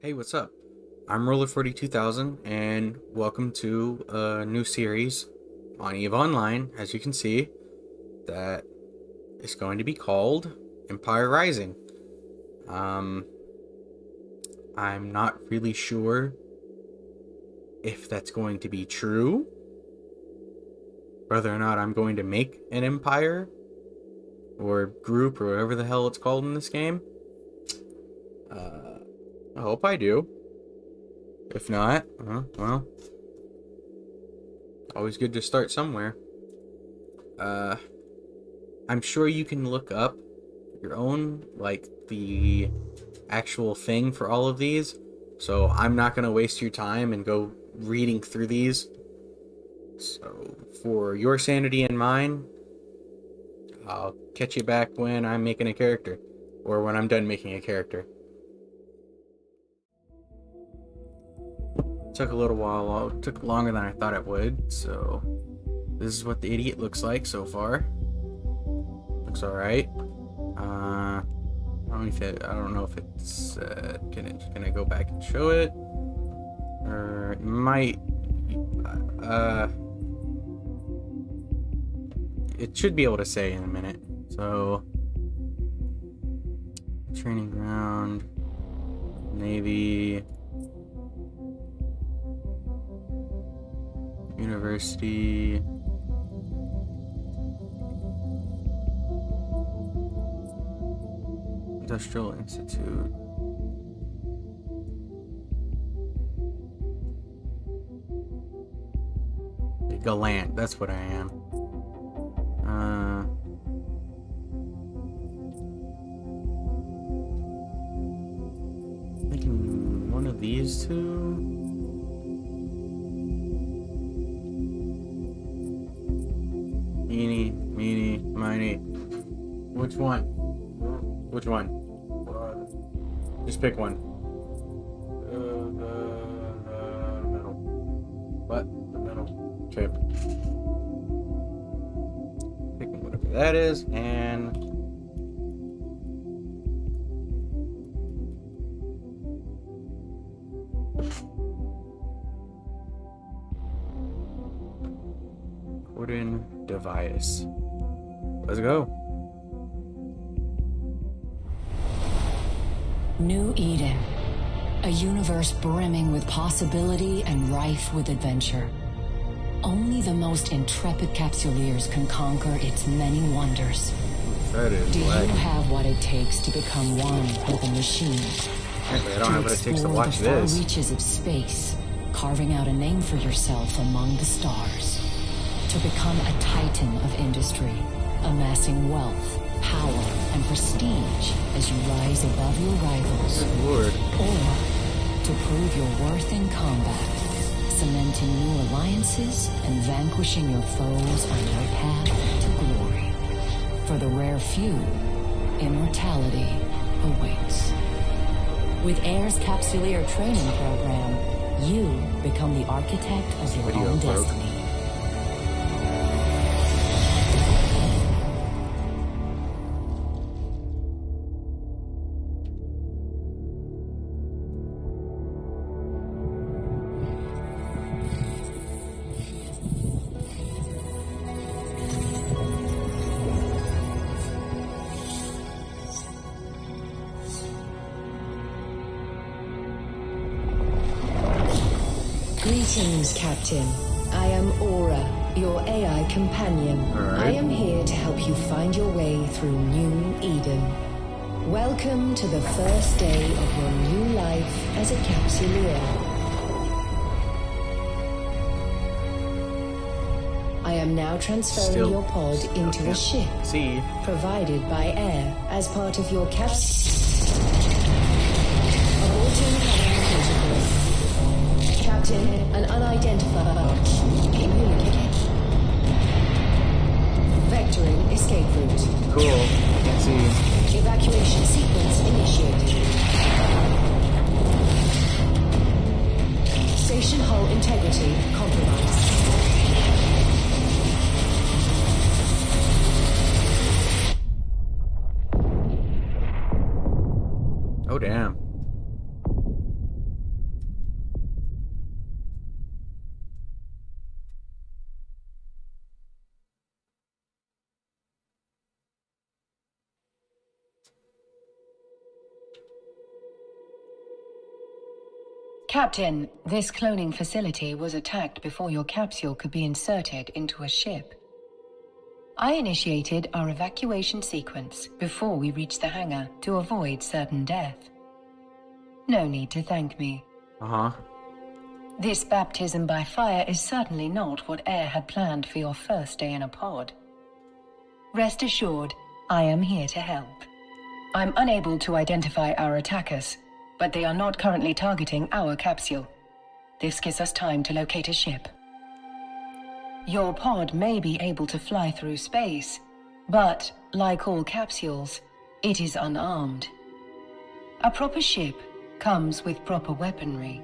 Hey, what's up? I'm Roller42,000, and welcome to a new series on EVE Online, as you can see, that is going to be called Empire Rising. I'm not really sure if that's going to be true, whether or not I'm going to make an empire, or group, or whatever the hell it's called in this game. I hope I do. If not, well, always good to start somewhere. I'm sure you can look up your own, like, the actual thing for all of these. So I'm not going to waste your time and go reading through these. So for your sanity and mine, I'll catch you back when I'm making a character. Or when I'm done making a character. Took a little while, it took longer than I thought it would, so this is what the idiot looks like so far. Looks alright. I don't know if it's can I go back and show it? Or it might it should be able to say in a minute. So training ground, Navy, University, Industrial Institute, Gallant, that's what I am. Thinking one of these two. Eeny, meeny, miny. Which one? Which one? Just pick one. The middle. What? The middle. Okay. Picking whatever that is, and Gordon Device. Let's go. New Eden, a universe brimming with possibility and rife with adventure. Only the most intrepid capsuleers can conquer its many wonders. That is Do you lag. have what it takes to become one with the machine? Frankly, I don't have what it takes to watch the far this. reaches of space, carving out a name for yourself among the stars. To become a titan of industry, amassing wealth, power, and prestige as you rise above your rivals. Good lord. Or to prove your worth in combat, cementing new alliances and vanquishing your foes on your path to glory. For the rare few, immortality awaits. With AIR's Capsuleer training program, you become the architect of your Video own broke. destiny. Greetings, Captain. I am Aura, your AI companion. Alright. I am here to help you find your way through New Eden. Welcome to the first day of your new life as a Capsuleer. I am now transferring Still- your pod into okay. a ship See, provided by AIR as part of your Aborting current protocol. Captain, an unidentified communicate. Vectoring escape route. cool. I can see. Evacuation sequence initiated. Station hull integrity compromised. Oh damn. Captain, this cloning facility was attacked before your capsule could be inserted into a ship. I initiated our evacuation sequence before we reached the hangar to avoid certain death. No need to thank me. Uh-huh. This baptism by fire is certainly not what Air had planned for your first day in a pod. Rest assured, I am here to help. I'm unable to identify our attackers, but they are not currently targeting our capsule. This gives us time to locate a ship. Your pod may be able to fly through space, but, like all capsules, it is unarmed. A proper ship comes with proper weaponry.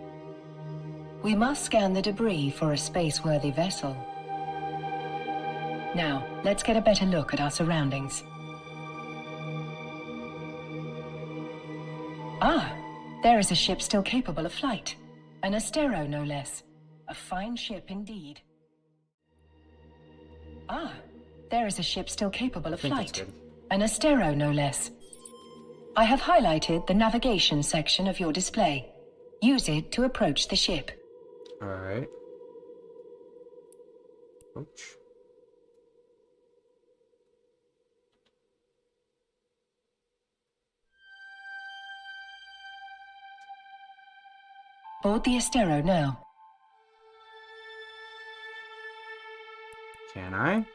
We must scan the debris for a space-worthy vessel. Now, let's get a better look at our surroundings. Ah, there is a ship still capable of flight. An Astero, no less. A fine ship indeed. Ah, there is a ship still capable of flight. An Astero, no less. I have highlighted the navigation section of your display. Use it to approach the ship. Alright. Approach. Board the Astero now. Can I?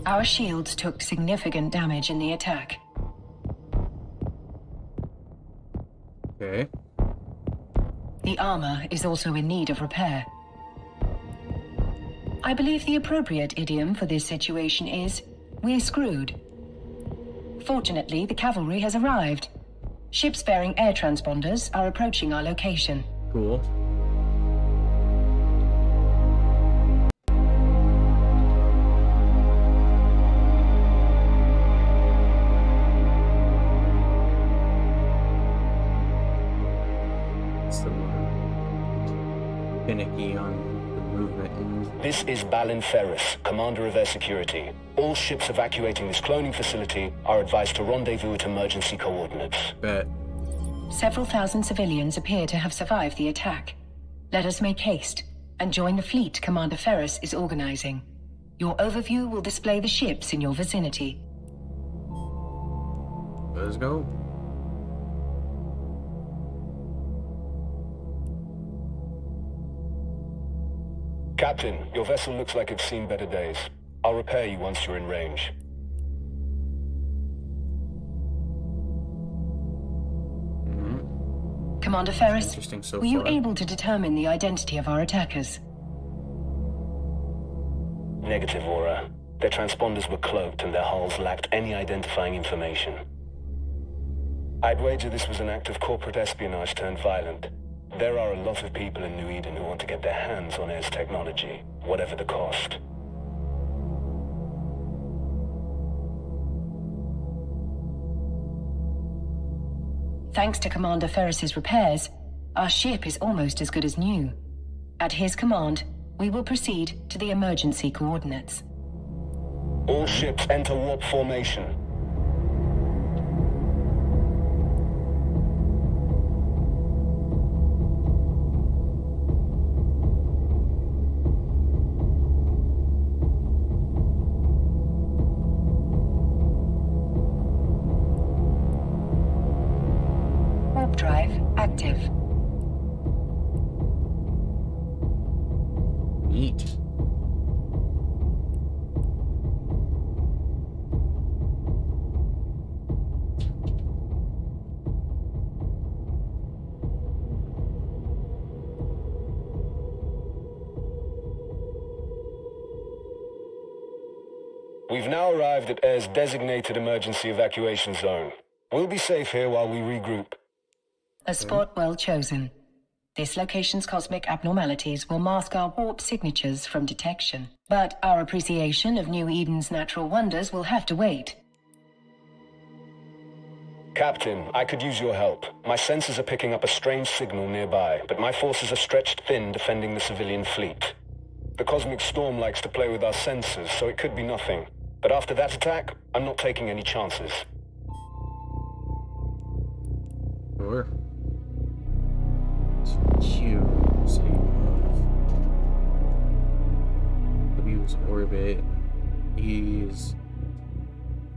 Our shields took significant damage in the attack. Okay. The armor is also in need of repair. I believe the appropriate idiom for this situation is, we're screwed. Fortunately, the cavalry has arrived. Ships bearing air transponders are approaching our location. Cool. It's the one finicky on the movement. This is Balin Ferris, Commander of Air Security. All ships evacuating this cloning facility are advised to rendezvous at emergency coordinates. Bet. Several thousand civilians appear to have survived the attack. Let us make haste and join the fleet Commander Ferris is organizing. Your overview will display the ships in your vicinity. Let's go. Captain, your vessel looks like it's seen better days. I'll repair you once you're in range. Commander Ferris, Interesting so were you far. able to determine the identity of our attackers? Negative, Aura. Their transponders were cloaked and their hulls lacked any identifying information. I'd wager this was an act of corporate espionage turned violent. There are a lot of people in New Eden who want to get their hands on Air's technology, whatever the cost. Thanks to Commander Ferris's repairs, our ship is almost as good as new. At his command, we will proceed to the emergency coordinates. All ships enter warp formation. Warp drive active. Neat. We've now arrived at Air's designated emergency evacuation zone. We'll be safe here while we regroup. A spot well chosen. This location's cosmic abnormalities will mask our warp signatures from detection. But our appreciation of New Eden's natural wonders will have to wait. Captain, I could use your help. My sensors are picking up a strange signal nearby, but my forces are stretched thin defending the civilian fleet. The cosmic storm likes to play with our sensors, so it could be nothing. But after that attack, I'm not taking any chances. Sure. So Q, save. W's orbit. E's.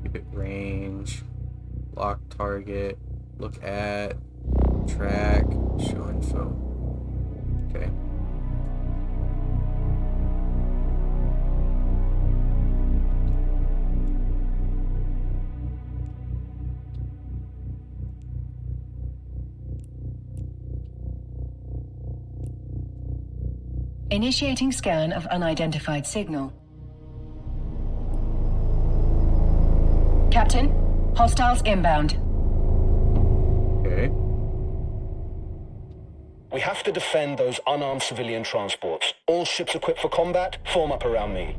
Keep it range. Lock target. Look at. Track. Show info. Okay. Initiating scan of unidentified signal. Captain, hostiles inbound. Okay. We have to defend those unarmed civilian transports. All ships equipped for combat, form up around me.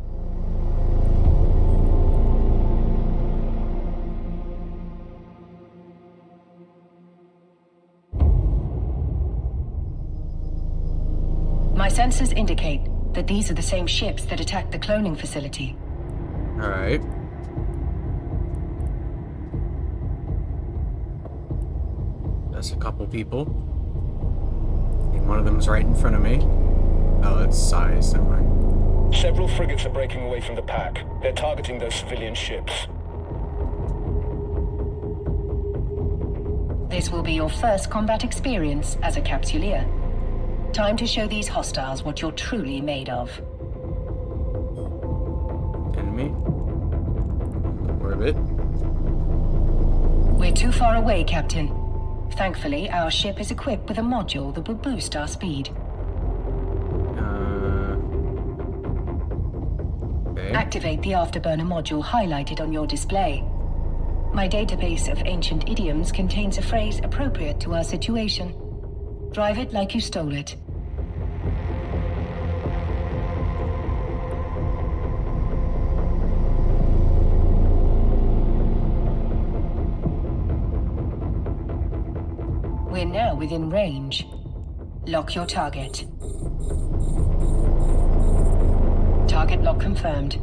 My sensors indicate that these are the same ships that attacked the cloning facility. Alright. That's a couple people. And one of them is right in front of me. Oh, it's size, never mind. Several frigates are breaking away from the pack. They're targeting those civilian ships. This will be your first combat experience as a Capsuleer. Time to show these hostiles what you're truly made of. Enemy. Orbit. We're too far away, Captain. Thankfully, our ship is equipped with a module that will boost our speed. Okay. Activate the Afterburner module highlighted on your display. My database of ancient idioms contains a phrase appropriate to our situation. Drive it like you stole it. We're now within range. Lock your target. Target lock confirmed.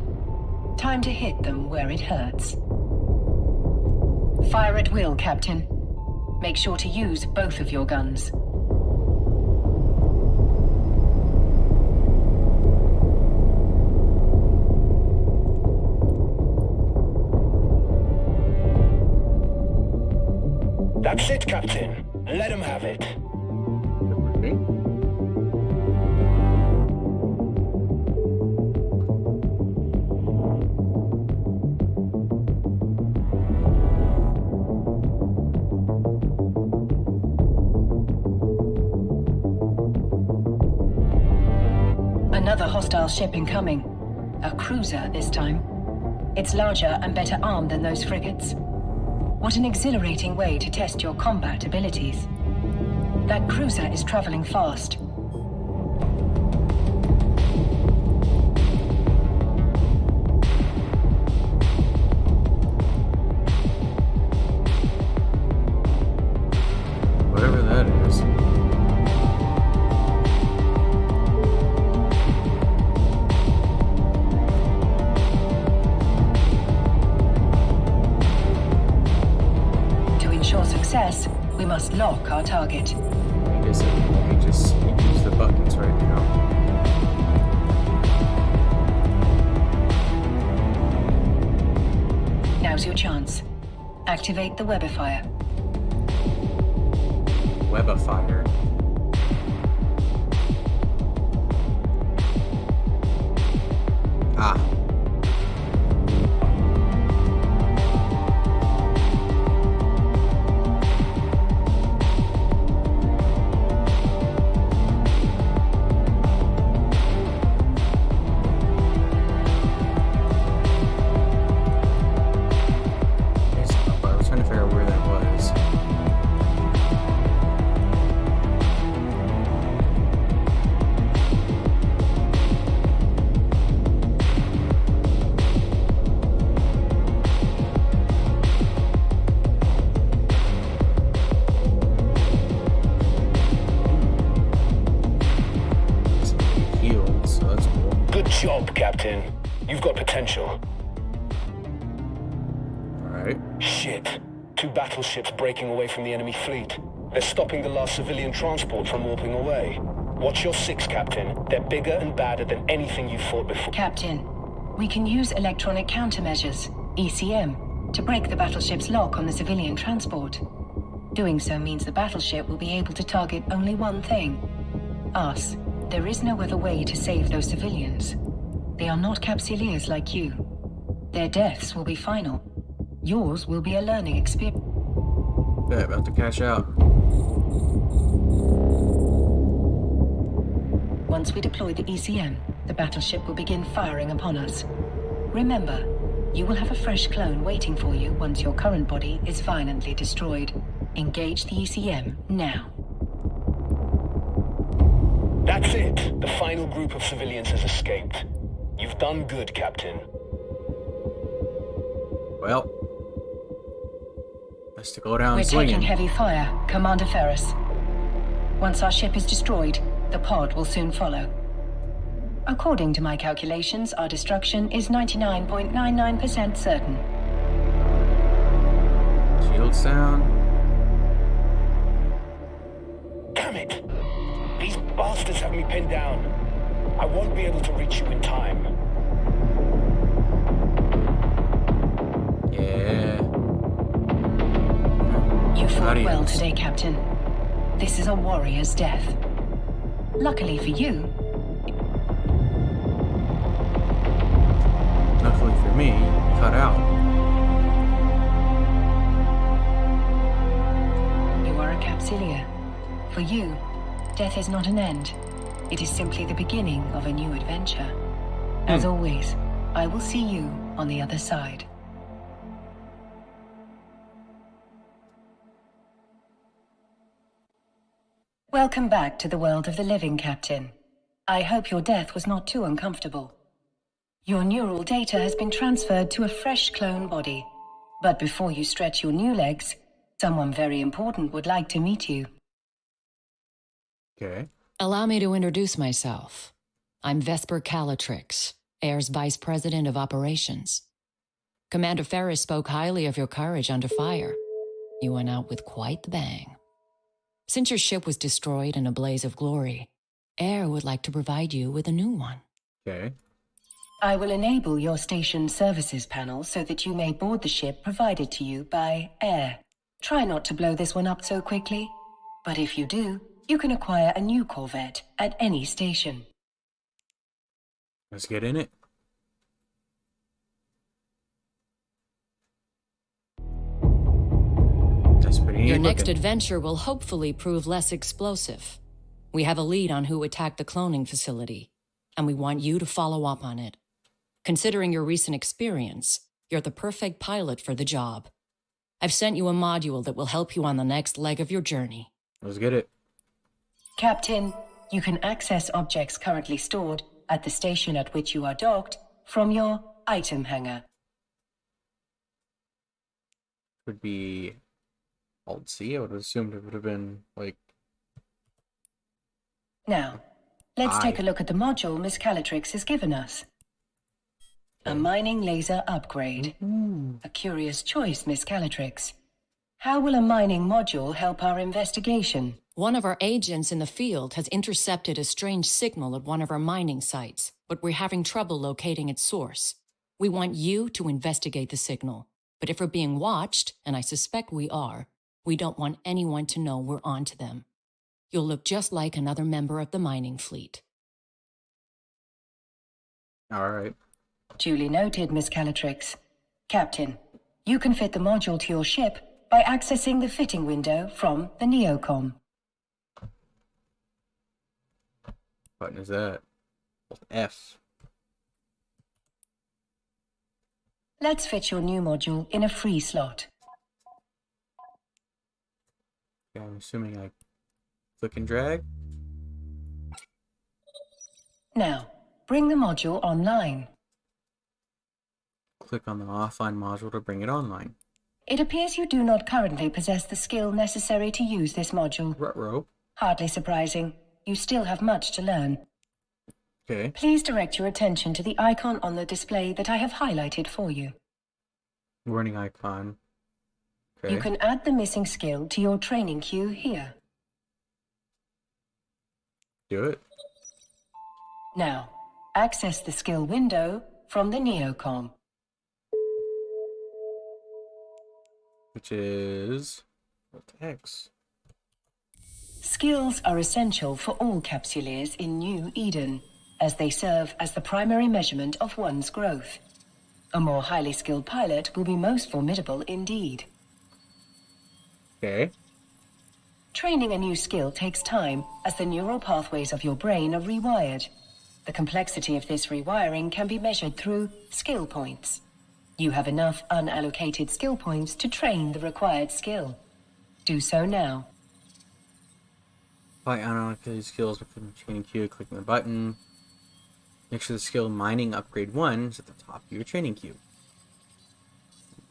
Time to hit them where it hurts. Fire at will, Captain. Make sure to use both of your guns. That's it, Captain. Let him have it. Okay. Another hostile ship incoming. A cruiser this time. It's larger and better armed than those frigates. What an exhilarating way to test your combat abilities. That cruiser is traveling fast. Whatever that is. To ensure success, we must lock our target. I guess I can just use the buttons right now. Now's your chance. Activate the Webifier. Webifier. Ah. I was trying to figure out where that was. job, Captain. You've got potential. Alright. Shit. 2 battleships breaking away from the enemy fleet. They're stopping the last civilian transport from warping away. Watch your 6, Captain. They're bigger and badder than anything you've fought before. Captain, we can use electronic countermeasures, ECM, to break the battleship's lock on the civilian transport. Doing so means the battleship will be able to target only one thing. Us. There is no other way to save those civilians. They are not Capsuleers like you. Their deaths will be final. Yours will be a learning experience. Yeah, about to cash out. Once we deploy the ECM, the battleship will begin firing upon us. Remember, you will have a fresh clone waiting for you once your current body is violently destroyed. Engage the ECM now. That's it. The final group of civilians has escaped. You've done good, Captain. Well, best to go down We're swinging. taking heavy fire, Commander Ferris. Once our ship is destroyed, the pod will soon follow. According to my calculations, our destruction is 99.99% certain. Shield sound. Damn it! These bastards have me pinned down. I won't be able to reach you in time. Yeah. You fought well Adios. today, Captain. This is a warrior's death. Luckily for you, Luckily for me, cut out. you are a Capsuleer. For you, death is not an end. It is simply the beginning of a new adventure. As always, I will see you on the other side. Welcome back to the world of the living, Captain. I hope your death was not too uncomfortable. Your neural data has been transferred to a fresh clone body. But before you stretch your new legs, someone very important would like to meet you. Okay. Allow me to introduce myself. I'm Vesper Calatrix, Air's Vice President of Operations. Commander Ferris spoke highly of your courage under fire. You went out with quite the bang. Since your ship was destroyed in a blaze of glory, Air would like to provide you with a new one. Okay. I will enable your station services panel so that you may board the ship provided to you by Air. Try not to blow this one up so quickly, but if you do, you can acquire a new Corvette at any station. Let's get in it. That's pretty neat Your next looking. adventure will hopefully prove less explosive. We have a lead on who attacked the cloning facility, and we want you to follow up on it. Considering your recent experience, you're the perfect pilot for the job. I've sent you a module that will help you on the next leg of your journey. Let's get it. Captain, you can access objects currently stored at the station at which you are docked from your item hangar. Would be Alt C. I would have assumed it would have been like. Now, let's Aye. take a look at the module Miss Calatrix has given us. A mining laser upgrade. A curious choice, Miss Calatrix. How will a mining module help our investigation? One of our agents in the field has intercepted a strange signal at one of our mining sites, but we're having trouble locating its source. We want you to investigate the signal, but if we're being watched, and I suspect we are, we don't want anyone to know we're onto them. You'll look just like another member of the mining fleet. All right. Duly noted, Miss Calatrix. Captain, you can fit the module to your ship by accessing the fitting window from the Neocom. Button is that? F. Let's fit your new module in a free slot. Okay, I'm assuming I click and drag. Now, bring the module online. Click on the offline module to bring it online. It appears you do not currently possess the skill necessary to use this module. Ruh-roh. Hardly surprising. You still have much to learn. Okay. Please direct your attention to the icon on the display that I have highlighted for you. Warning icon. Okay. You can add the missing skill to your training queue here. Do it. Now, access the skill window from the Neocom. Which is Alt X. Skills are essential for all Capsuleers in New Eden, as they serve as the primary measurement of one's growth. A more highly skilled pilot will be most formidable indeed. Okay. Training a new skill takes time, as the neural pathways of your brain are rewired. The complexity of this rewiring can be measured through skill points. You have enough unallocated skill points to train the required skill. Do so now. Apply unallocated skills within the training queue, clicking the button. Make sure the skill Mining Upgrade 1 is at the top of your training queue.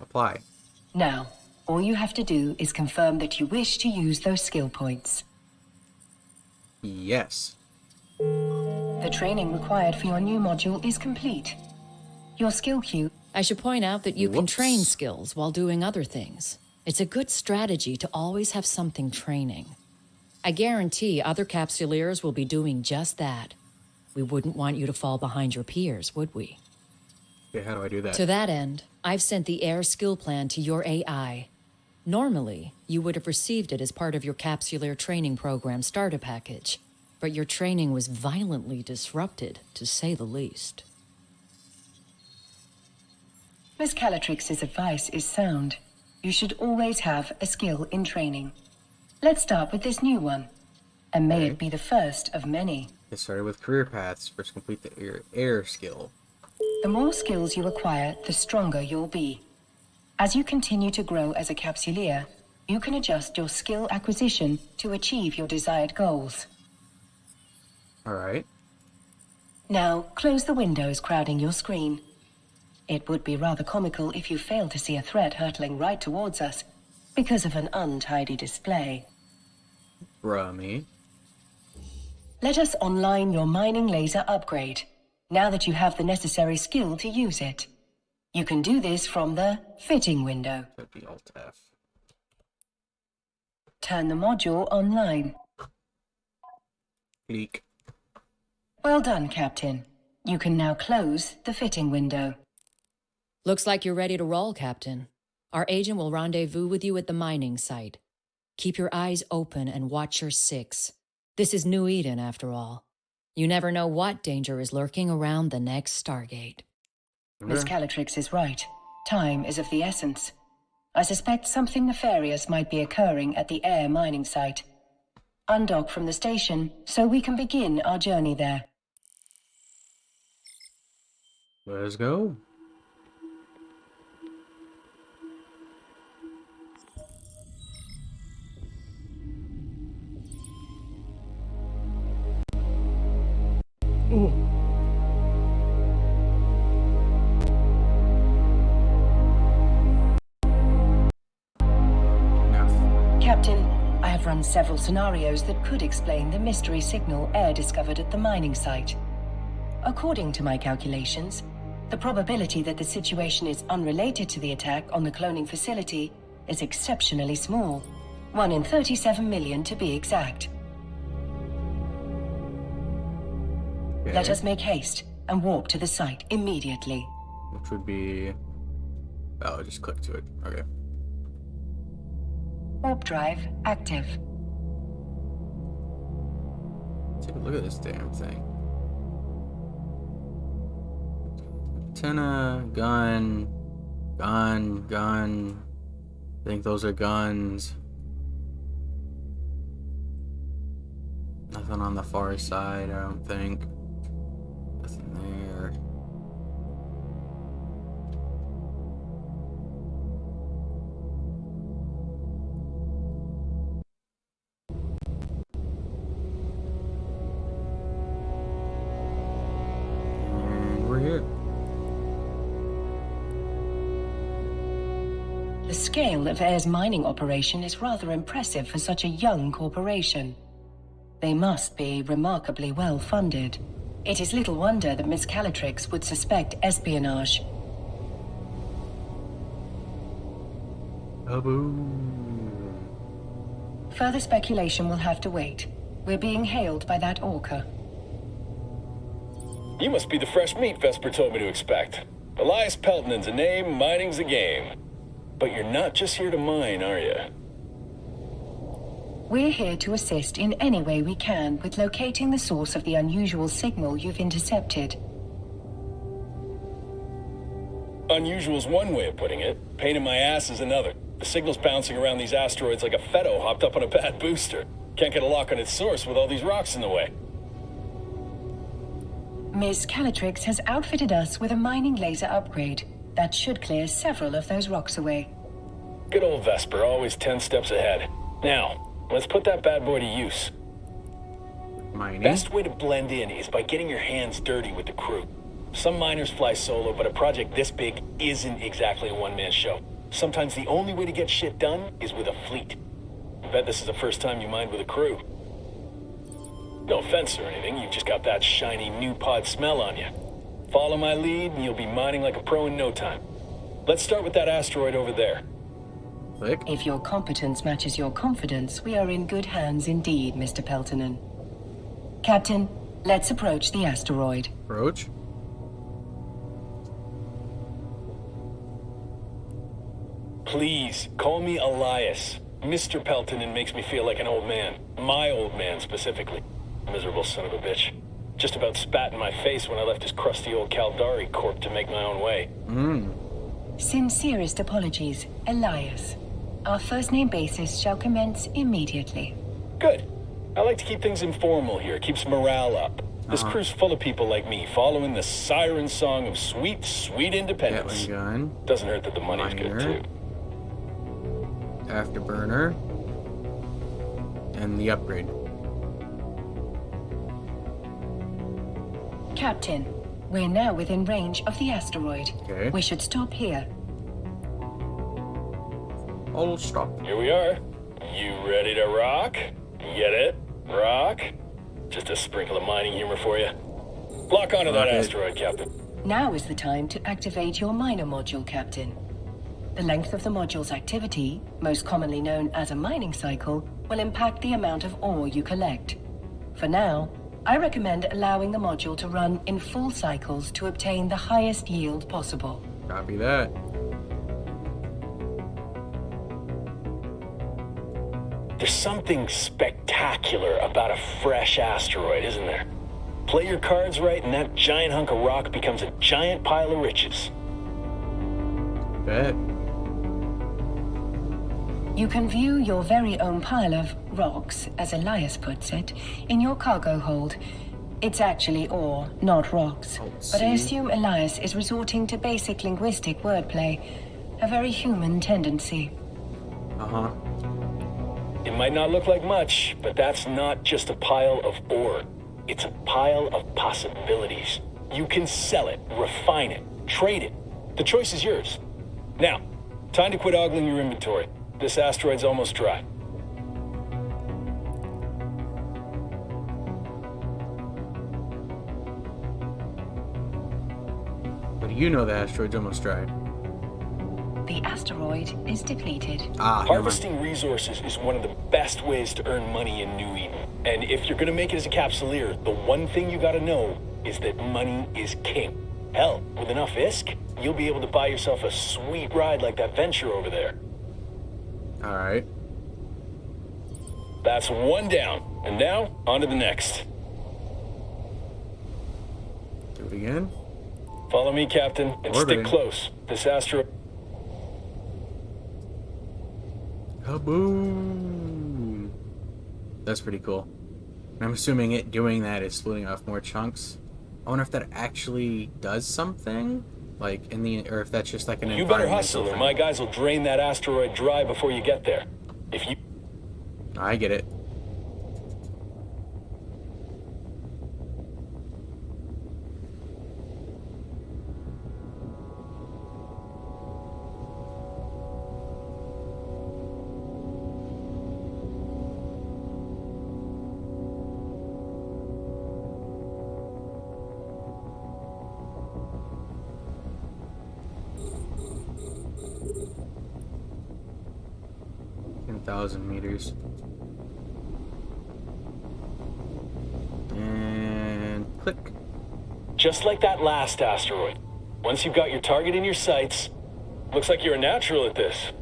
Apply. Now, all you have to do is confirm that you wish to use those skill points. Yes. The training required for your new module is complete. Your skill queue... I should point out that you can Whoops. train skills while doing other things. It's a good strategy to always have something training. I guarantee other Capsuleers will be doing just that. We wouldn't want you to fall behind your peers, would we? Okay, how do I do that? To that end, I've sent the Air skill plan to your AI. Normally, you would have received it as part of your Capsuleer training program starter package, but your training was violently disrupted, to say the least. Miss Calatrix's advice is sound. You should always have a skill in training. Let's start with this new one, and may Okay. it be the first of many. Get started with career paths. First complete the air skill. The more skills you acquire, the stronger you'll be. As you continue to grow as a Capsuleer, you can adjust your skill acquisition to achieve your desired goals. Alright. Now, close the windows crowding your screen. It would be rather comical if you failed to see a threat hurtling right towards us because of an untidy display. Bruh, me. Let us online your mining laser upgrade, now that you have the necessary skill to use it. You can do this from the fitting window. That'd be Alt F. Turn the module online. Leak. Well done, Captain. You can now close the fitting window. Looks like you're ready to roll, Captain. Our agent will rendezvous with you at the mining site. Keep your eyes open and watch your six. This is New Eden, after all. You never know what danger is lurking around the next Stargate. Miss Calatrix is right. Time is of the essence. I suspect something nefarious might be occurring at the air mining site. Undock from the station so we can begin our journey there. Let's go. Enough. Captain, I have run several scenarios that could explain the mystery signal Air discovered at the mining site. According to my calculations, the probability that the situation is unrelated to the attack on the cloning facility is exceptionally small. 1 in 37 million to be exact. Okay. Let us make haste and warp to the site immediately. Which would be... Oh, just click to it. Okay. Warp drive active. Take a look at this damn thing. Antenna, gun. I think those are guns. Nothing on the far side, I don't think. Nothing there. And we're here. The scale of Air's mining operation is rather impressive for such a young corporation. They must be remarkably well funded. It is little wonder that Miss Calatrix would suspect espionage. Kaboom. Further speculation will have to wait. We're being hailed by that orca. You must be the fresh meat Vesper told me to expect. Elias Peltonen's a name, mining's a game. But you're not just here to mine, are you? We're here to assist in any way we can with locating the source of the unusual signal you've intercepted. Unusual's one way of putting it. Pain in my ass is another. The signal's bouncing around these asteroids like a Fetto hopped up on a bad booster. Can't get a lock on its source with all these rocks in the way. Miss Calatrix has outfitted us with a mining laser upgrade that should clear several of those rocks away. Good old Vesper, always 10 steps ahead. Now, let's put that bad boy to use. Mining. Best way to blend in is by getting your hands dirty with the crew. Some miners fly solo, but a project this big isn't exactly a one-man show. Sometimes the only way to get shit done is with a fleet. I bet this is the first time you mined with a crew. No offense or anything, you've just got that shiny new pod smell on you. Follow my lead and you'll be mining like a pro in no time. Let's start with that asteroid over there. Click. If your competence matches your confidence, we are in good hands indeed, Mr. Peltonen. Captain, let's approach the asteroid. Approach. Please, call me Elias. Mr. Peltonen makes me feel like an old man. My old man, specifically. Miserable son of a bitch. Just about spat in my face when I left his crusty old Caldari corp to make my own way. Sincerest apologies, Elias. Our first name basis shall commence immediately. Good. I like to keep things informal here. Keeps morale up. This crew's full of people like me, following the siren song of sweet, sweet independence. Gatling gun. Doesn't hurt that the money's good, Miner. too. Afterburner. And the upgrade. Captain, we're now within range of the asteroid. Okay. We should stop here. I'll stop. Here we are. You ready to rock? Get it? Rock? Just a sprinkle of mining humor for you. Lock onto that Rocket. asteroid, Captain. Now is the time to activate your miner module, Captain. The length of the module's activity, most commonly known as a mining cycle, will impact the amount of ore you collect. For now, I recommend allowing the module to run in full cycles to obtain the highest yield possible. Copy that. There's something spectacular about a fresh asteroid, isn't there? Play your cards right and that giant hunk of rock becomes a giant pile of riches. Bet. You can view your very own pile of rocks, as Elias puts it, in your cargo hold. It's actually ore, not rocks. But I assume Elias is resorting to basic linguistic wordplay, a very human tendency. Uh-huh. It might not look like much, but that's not just a pile of ore. It's a pile of possibilities. You can sell it, refine it, trade it. The choice is yours. Now, time to quit ogling your inventory. This asteroid's almost dry. But you know the asteroid's almost dry. The asteroid is depleted. Never mind. Harvesting resources is one of the best ways to earn money in New Eden. And if you're gonna make it as a capsuleer, the one thing you gotta know is that money is king. Hell, with enough ISK, you'll be able to buy yourself a sweet ride like that venture over there. Alright. That's one down. And now, on to the next. Do it again. Follow me, Captain, and Orbiting. stick close. This asteroid... Kaboom! That's pretty cool. And I'm assuming it doing that is splitting off more chunks. I wonder if that actually does something, like in the, or if that's just like an You better environmental hustle, or thing. my guys will drain that asteroid dry before you get there. If you... I get it. 1,000 meters. And click. Just like that last asteroid. Once you've got your target in your sights, looks like you're a natural at this.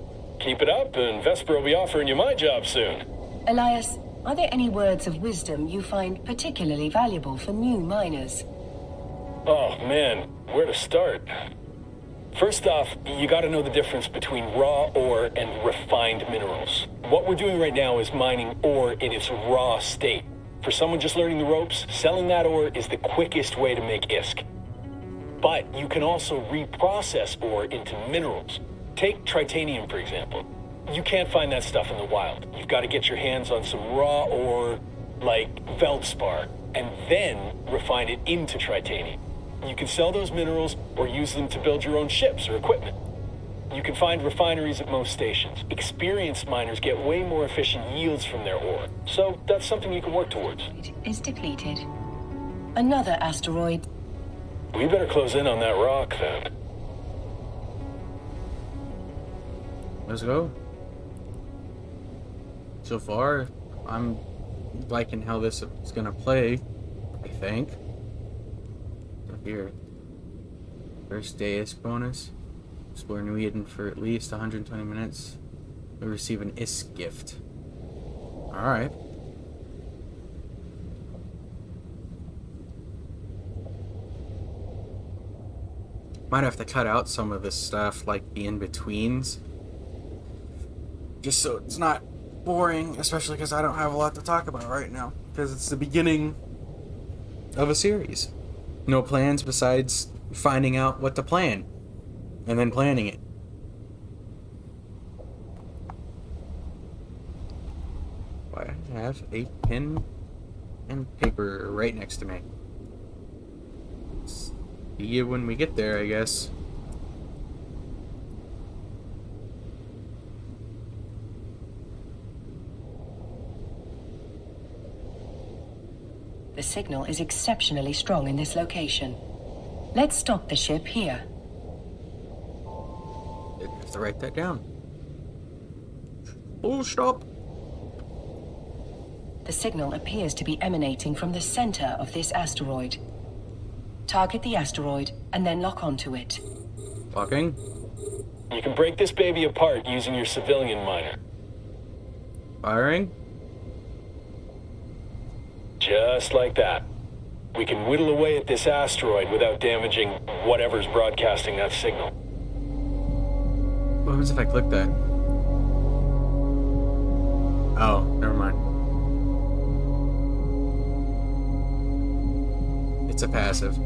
Keep it up, and Vesper will be offering you my job soon. Elias, are there any words of wisdom you find particularly valuable for new miners? Oh man, where to start? First off, you gotta know the difference between raw ore and refined minerals. What we're doing right now is mining ore in its raw state. For someone just learning the ropes, selling that ore is the quickest way to make ISK. But you can also reprocess ore into minerals. Take tritanium, for example. You can't find that stuff in the wild. You've got to get your hands on some raw ore, like feldspar, and then refine it into tritanium. You can sell those minerals or use them to build your own ships or equipment. You can find refineries at most stations. Experienced miners get way more efficient yields from their ore, so that's something you can work towards. It is depleted. Another asteroid. We better close in on that rock, then. Let's go. So far, I'm liking how this is gonna play, I think. So here. First day ISK bonus. Explore New Eden for at least 120 minutes. You'll receive an ISK gift. Alright. Might have to cut out some of this stuff, like the in-betweens. Just so it's not boring, especially because I don't have a lot to talk about right now. Because it's the beginning of a series. No plans besides finding out what to plan. And then planning it. I have a pen and paper right next to me. See you when we get there, I guess. The signal is exceptionally strong in this location. Let's stop the ship here. I have to write that down. Full stop. The signal appears to be emanating from the center of this asteroid. Target the asteroid and then lock onto it. Locking. You can break this baby apart using your civilian miner. Firing. Just like that. We can whittle away at this asteroid without damaging whatever's broadcasting that signal. What happens if I click that? Oh, never mind. It's a passive.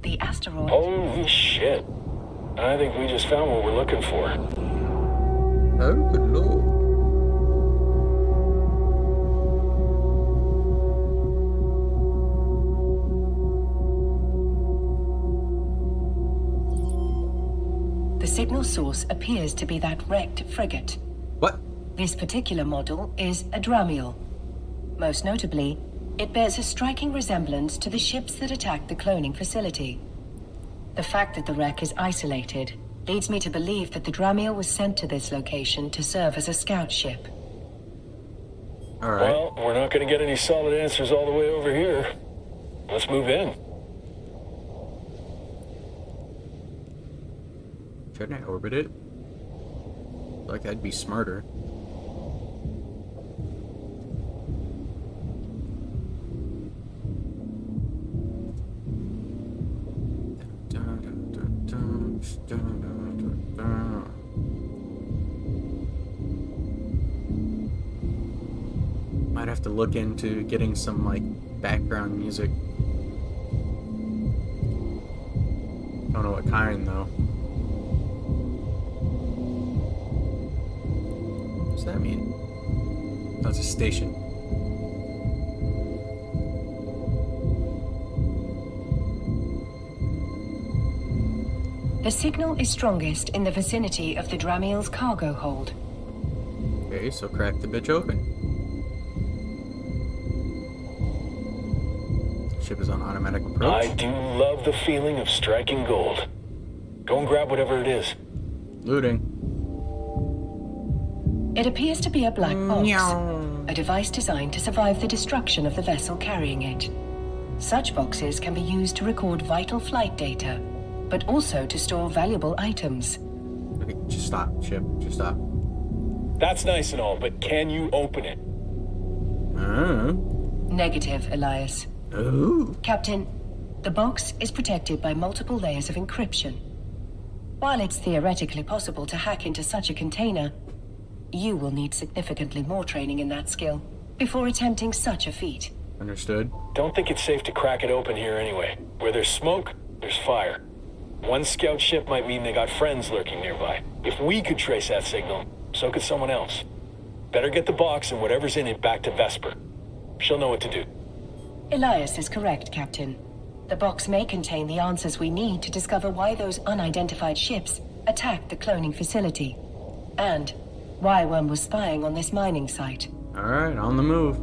The asteroid. Holy shit. I think we just found what we're looking for. Oh, good lord. The signal source appears to be that wrecked frigate. What? This particular model is a Dramiel. Most notably, it bears a striking resemblance to the ships that attacked the cloning facility. The fact that the wreck is isolated leads me to believe that the Dramiel was sent to this location to serve as a scout ship. Alright. Well, we're not going to get any solid answers all the way over here. Let's move in. Shouldn't I orbit it? I feel like that'd be smarter. Might have to look into getting some like background music. Don't know what kind, though. What's that mean? That's a station. The signal is strongest in the vicinity of the Dramiel's cargo hold. Okay, so crack the bitch open. Ship is on automatic approach. I do love the feeling of striking gold. Go and grab whatever it is. Looting. It appears to be a black box, Meow. a device designed to survive the destruction of the vessel carrying it. Such boxes can be used to record vital flight data, but also to store valuable items. Okay, just stop, ship. Just stop. That's nice and all, but can you open it? Negative, Elias. Ooh. Captain, the box is protected by multiple layers of encryption. While it's theoretically possible to hack into such a container, you will need significantly more training in that skill before attempting such a feat. Understood. Don't think it's safe to crack it open here anyway. Where there's smoke, there's fire. One scout ship might mean they got friends lurking nearby. If we could trace that signal, so could someone else. Better get the box and whatever's in it back to Vesper. She'll know what to do. Elias is correct, Captain. The box may contain the answers we need to discover why those unidentified ships attacked the cloning facility, and why one was spying on this mining site. Alright, on the move.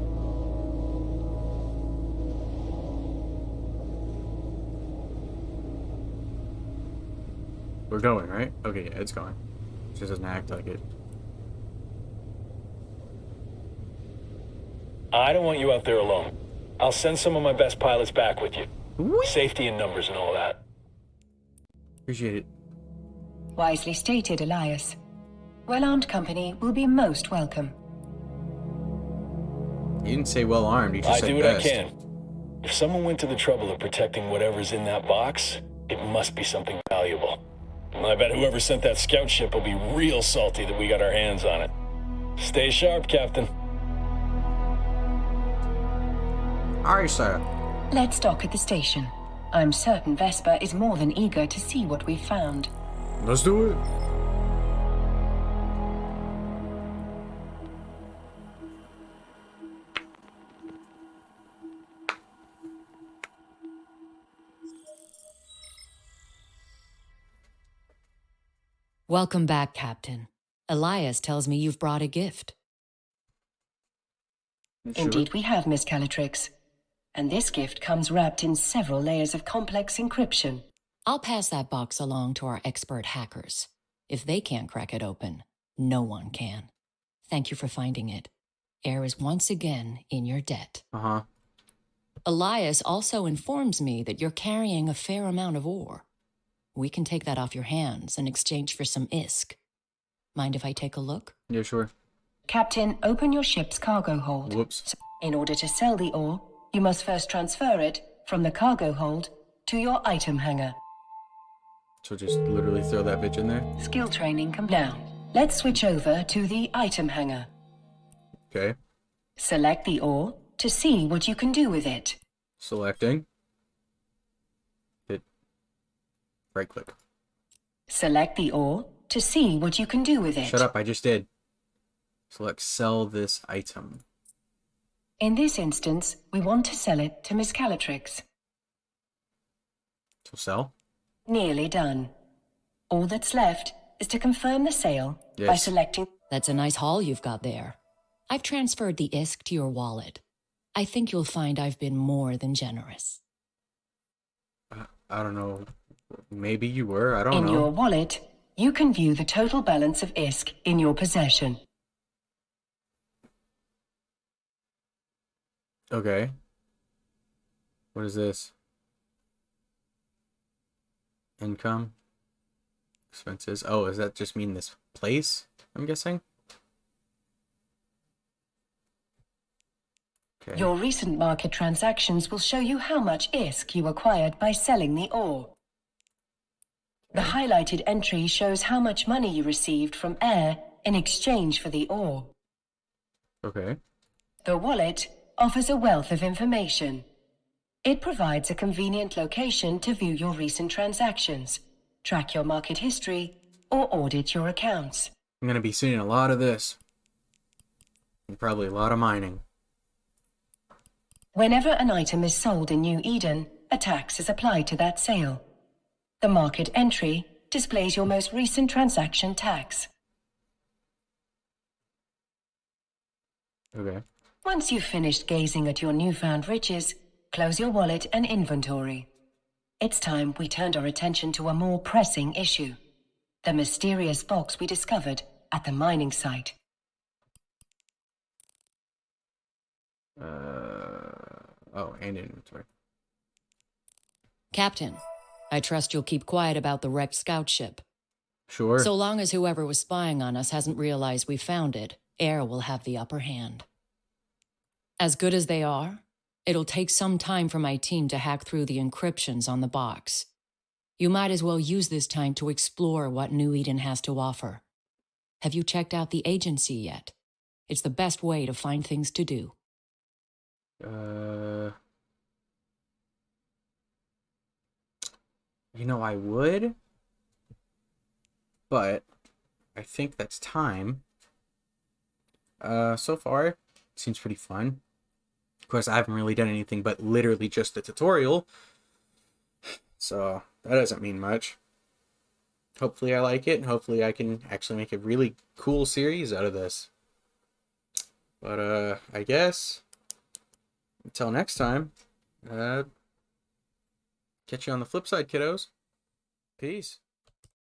We're going, right? Okay, yeah, it's going. It just doesn't act like it. I don't want you out there alone. I'll send some of my best pilots back with you. Whee! Safety in numbers and all that. Appreciate it. Wisely stated, Elias. Well-armed company will be most welcome. You didn't say well armed, you just I said do what best. I can. If someone went to the trouble of protecting whatever's in that box, it must be something valuable. I bet whoever sent that scout ship will be real salty that we got our hands on it. Stay sharp, Captain. Alright, sir. Let's dock at the station. I'm certain Vesper is more than eager to see what we've found. Let's do it. Welcome back, Captain. Elias tells me you've brought a gift. Sure. Indeed we have, Miss Calatrix. And this gift comes wrapped in several layers of complex encryption. I'll pass that box along to our expert hackers. If they can't crack it open, no one can. Thank you for finding it. Air is once again in your debt. Uh-huh. Elias also informs me that you're carrying a fair amount of ore. We can take that off your hands in exchange for some ISK. Mind if I take a look? Yeah, sure. Captain, open your ship's cargo hold. Whoops. In order to sell the ore, you must first transfer it from the cargo hold to your item hangar. So just literally throw that bitch in there? Skill training Now, let's switch over to the item hangar. Okay. Select the ore to see what you can do with it. Selecting. Hit right click. Select the ore to see what you can do with it. Shut up, I just did. Select sell this item. In this instance, we want to sell it to Miss Calatrix. So sell? Nearly done. All that's left is to confirm the sale by Yes. selecting... That's a nice haul you've got there. I've transferred the ISK to your wallet. I think you'll find I've been more than generous. I don't know. Maybe you were, I don't In know. your wallet, you can view the total balance of ISK in your possession. Okay. What is this? Income? Expenses? Oh, does that just mean this place? I'm guessing? Okay. Your recent market transactions will show you how much ISK you acquired by selling the ore. The highlighted entry shows how much money you received from Air in exchange for the ore. Okay. The wallet offers a wealth of information. It provides a convenient location to view your recent transactions, track your market history, or audit your accounts. I'm going to be seeing a lot of this. And probably a lot of mining. Whenever an item is sold in New Eden, a tax is applied to that sale. The market entry displays your most recent transaction tax. Okay. Once you've finished gazing at your newfound riches, close your wallet and inventory. It's time we turned our attention to a more pressing issue. The mysterious box we discovered at the mining site. Oh, and inventory. Captain, I trust you'll keep quiet about the wrecked scout ship. Sure. So long as whoever was spying on us hasn't realized we found it, Air will have the upper hand. As good as they are, it'll take some time for my team to hack through the encryptions on the box. You might as well use this time to explore what New Eden has to offer. Have you checked out the agency yet? It's the best way to find things to do. You know, I would, but I think that's time. So far, it seems pretty fun. Of course, I haven't really done anything but literally just a tutorial, so that doesn't mean much. Hopefully I like it, and hopefully I can actually make a really cool series out of this. But, I guess, until next time, catch you on the flip side, kiddos. Peace.